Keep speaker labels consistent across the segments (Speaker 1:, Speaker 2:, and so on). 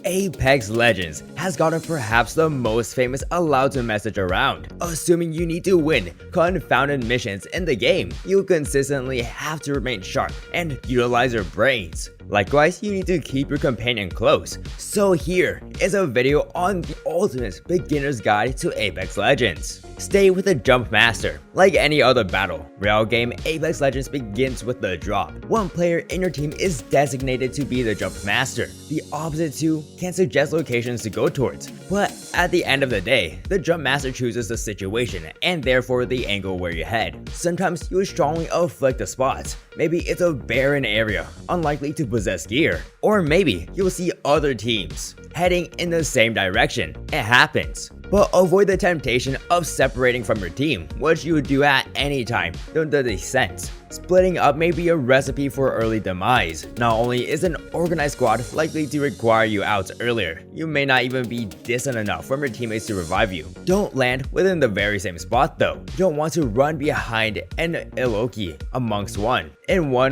Speaker 1: Apex Legends has gotten perhaps the most famous allowed to message around. Assuming you need to win confounded missions in the game, you consistently have to remain sharp and utilize your brains. Likewise, you need to keep your companion close. So here is a video on the ultimate beginner's guide to Apex Legends. Stay with the Jumpmaster. Like any other battle royale game, Apex Legends begins with the drop. One player in your team is designated to be the Jumpmaster. The opposite two can suggest locations to go towards, but at the end of the day, the Jumpmaster chooses the situation and therefore the angle where you head. Sometimes you will strongly afflict the spots. Maybe it's a barren area, unlikely to possess gear. Or maybe you'll see other teams heading in the same direction. It happens. But avoid the temptation of separating from your team, which you would do at any time during the descent. Splitting up may be a recipe for early demise. Not only is an organized squad likely to require you out earlier, you may not even be distant enough from your teammates to revive you. Don't land within the very same spot though. You don't want to run behind an Iloki amongst one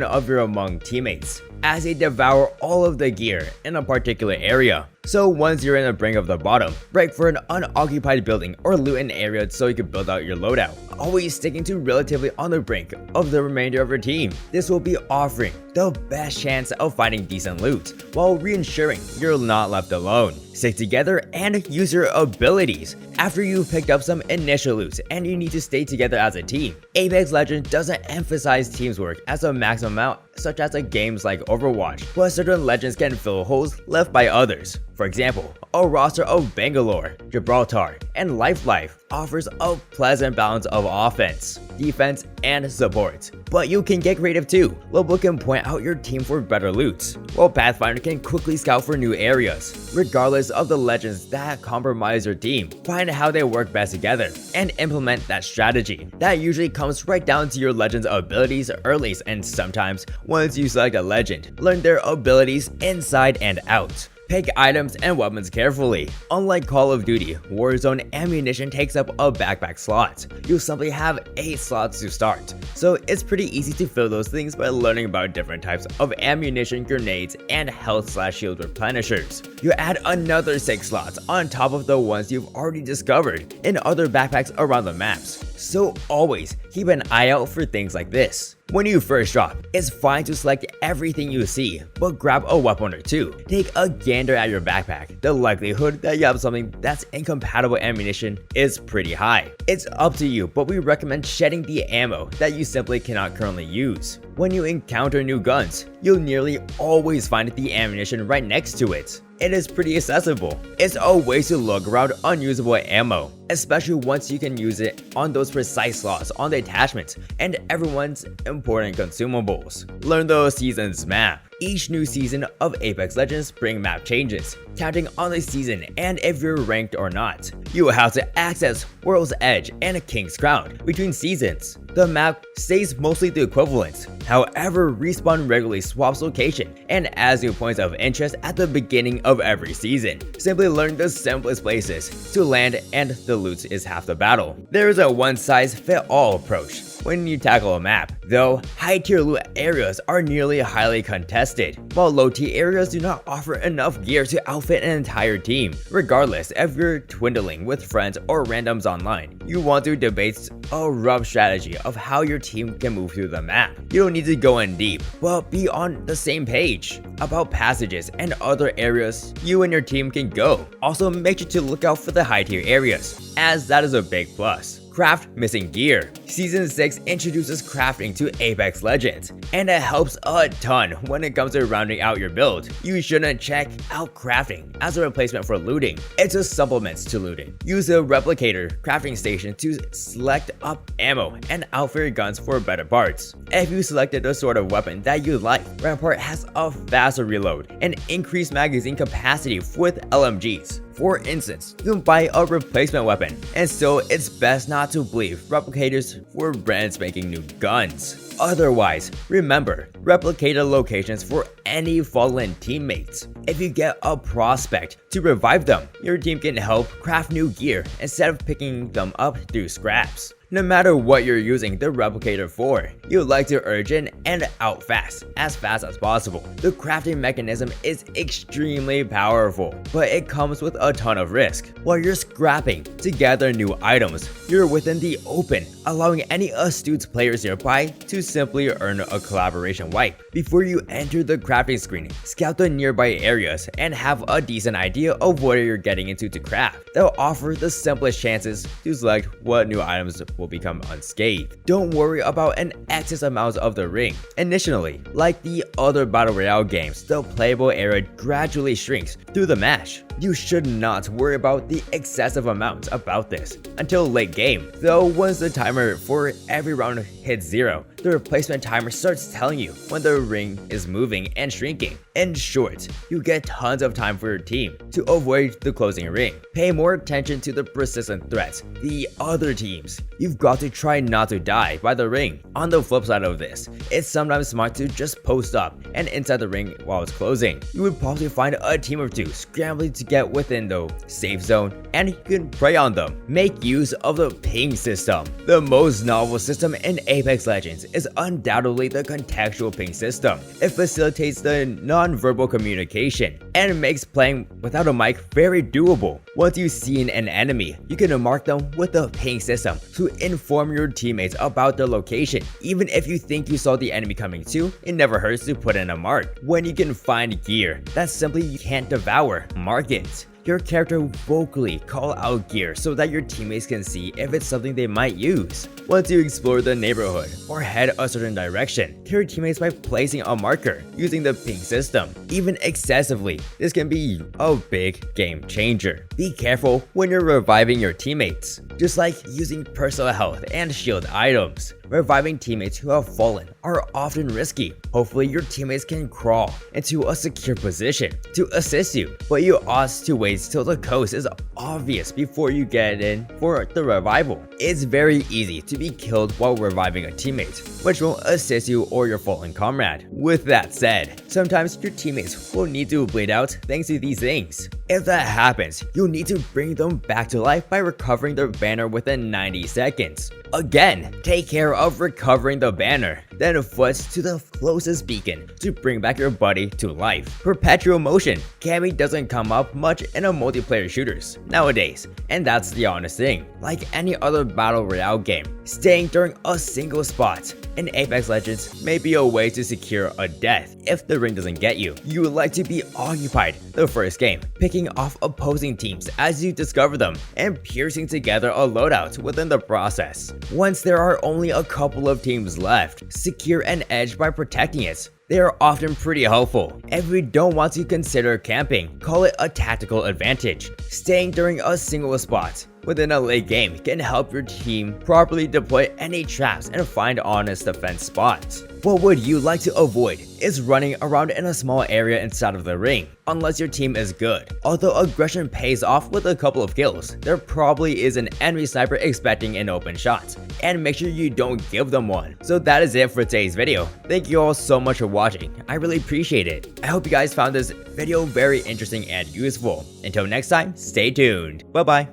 Speaker 1: of your teammates, as they devour all of the gear in a particular area. So once you're in the brink of the bottom, break for an unoccupied building or loot an area so you can build out your loadout, always sticking to relatively on the brink of the remainder of your team. This will be offering the best chance of finding decent loot, while reensuring you're not left alone. Stick together and use your abilities. After you've picked up some initial loot and you need to stay together as a team, Apex Legends doesn't emphasize teamwork as a maximum amount, such as in games like Overwatch, but certain legends can fill holes left by others. For example, a roster of Bangalore, Gibraltar, and Life offers a pleasant balance of offense, defense, and support. But you can get creative too. Lobo can point out your team for better loot, while Pathfinder can quickly scout for new areas. Regardless of the legends that compromise your team, find how they work best together and implement that strategy. That usually comes right down to your legend's abilities early, and sometimes once you select a legend, learn their abilities inside and out. Pick items and weapons carefully. Unlike Call of Duty, Warzone ammunition takes up a backpack slot. You simply have 8 slots to start, so it's pretty easy to fill those things by learning about different types of ammunition, grenades, and health/shield replenishers. You add another 6 slots on top of the ones you've already discovered in other backpacks around the maps. So always keep an eye out for things like this. When you first drop, it's fine to select everything you see, but grab a weapon or two. Take a gander at your backpack. The likelihood that you have something that's incompatible ammunition is pretty high. It's up to you, but we recommend shedding the ammo that you simply cannot currently use. When you encounter new guns, you'll nearly always find the ammunition right next to it. It is pretty accessible. It's a way to look around unusable ammo, especially once you can use it on those precise slots on the attachments and everyone's important consumables. Learn the season's map. Each new season of Apex Legends bring map changes, counting on the season and if you're ranked or not. You will have to access World's Edge and King's Crown between seasons. The map stays mostly the equivalent. However, Respawn regularly swaps location and adds new points of interest at the beginning of every season. Simply learn the simplest places to land and the loot is half the battle. There is a one-size-fits-all approach when you tackle a map, though high-tier loot areas are nearly highly contested, while low-tier areas do not offer enough gear to outfit an entire team. Regardless if you're dwindling with friends or randoms online, you want to debate a rough strategy of how your team can move through the map. You don't need to go in deep, but be on the same page about passages and other areas you and your team can go. Also, make sure to look out for the high-tier areas, as that is a big plus. Craft missing gear. Season 6 introduces crafting to Apex Legends, and it helps a ton when it comes to rounding out your build. You shouldn't check out crafting as a replacement for looting. It's a supplement to looting. Use a replicator crafting station to select up ammo and outfit your guns for better parts. If you selected the sort of weapon that you like, Rampart has a faster reload and increased magazine capacity with LMGs. For instance, you can buy a replacement weapon, and so it's best not to believe replicators for brands making new guns. Otherwise, remember, replicate the locations for any fallen teammates. If you get a prospect to revive them, your team can help craft new gear instead of picking them up through scraps. No matter what you're using the replicator for, you'd like to urge in and out fast as possible. The crafting mechanism is extremely powerful, but it comes with a ton of risk. While you're scrapping to gather new items, you're within the open, allowing any astute players nearby to simply earn a collaboration wipe. Before you enter the crafting screen, scout the nearby areas and have a decent idea of what you're getting into to craft. They'll offer the simplest chances to select what new items will become unscathed. Don't worry about an excess amount of the ring. Initially, like the other battle royale games, the playable area gradually shrinks through the mesh. You should not worry about the excessive amount about this until late game, though once the timer for every round hits 0, the replacement timer starts telling you when the ring is moving and shrinking. In short, you get tons of time for your team to avoid the closing ring. Pay more attention to the persistent threats, the other teams. You've got to try not to die by the ring. On the flip side of this, it's sometimes smart to just post up and inside the ring while it's closing. You would probably find a team of 2 scrambling to get within the safe zone, and you can prey on them. Make use of the ping system. The most novel system in Apex Legends is undoubtedly the contextual ping system. It facilitates the non-verbal communication and makes playing without a mic very doable. Once you've seen an enemy, you can mark them with the ping system to inform your teammates about their location. Even if you think you saw the enemy coming too, it never hurts to put in a mark. When you can find gear that simply you can't devour, mark it. Your character will vocally call out gear so that your teammates can see if it's something they might use. Once you explore the neighborhood or head a certain direction, tell your teammates by placing a marker using the ping system. Even excessively, this can be a big game changer. Be careful when you're reviving your teammates. Just like using personal health and shield items, reviving teammates who have fallen are often risky. Hopefully your teammates can crawl into a secure position to assist you, but you ought to wait till the coast is obvious before you get in for the revival. It's very easy to be killed while reviving a teammate, which will assist you or your fallen comrade. With that said, sometimes your teammates will need to bleed out thanks to these things. If that happens, you'll need to bring them back to life by recovering their banner within 90 seconds. Again, take care of recovering the banner, then foot to the closest beacon to bring back your buddy to life. Perpetual motion camping doesn't come up much in a multiplayer shooters nowadays, and that's the honest thing. Like any other battle royale game, staying during a single spot in Apex Legends may be a way to secure a death if the ring doesn't get you. You would like to be occupied the first game, picking off opposing teams as you discover them and piecing together a loadout within the process. Once there are only a couple of teams left, secure an edge by protecting it. They are often pretty helpful. If you don't want to consider camping, call it a tactical advantage. Staying during a single spot within a late game can help your team properly deploy any traps and find honest defense spots. What would you like to avoid is running around in a small area inside of the ring, unless your team is good. Although aggression pays off with a couple of kills, there probably is an enemy sniper expecting an open shot, and make sure you don't give them one. So that is it for today's video. Thank you all so much for watching, I really appreciate it. I hope you guys found this video very interesting and useful. Until next time, stay tuned. Bye bye.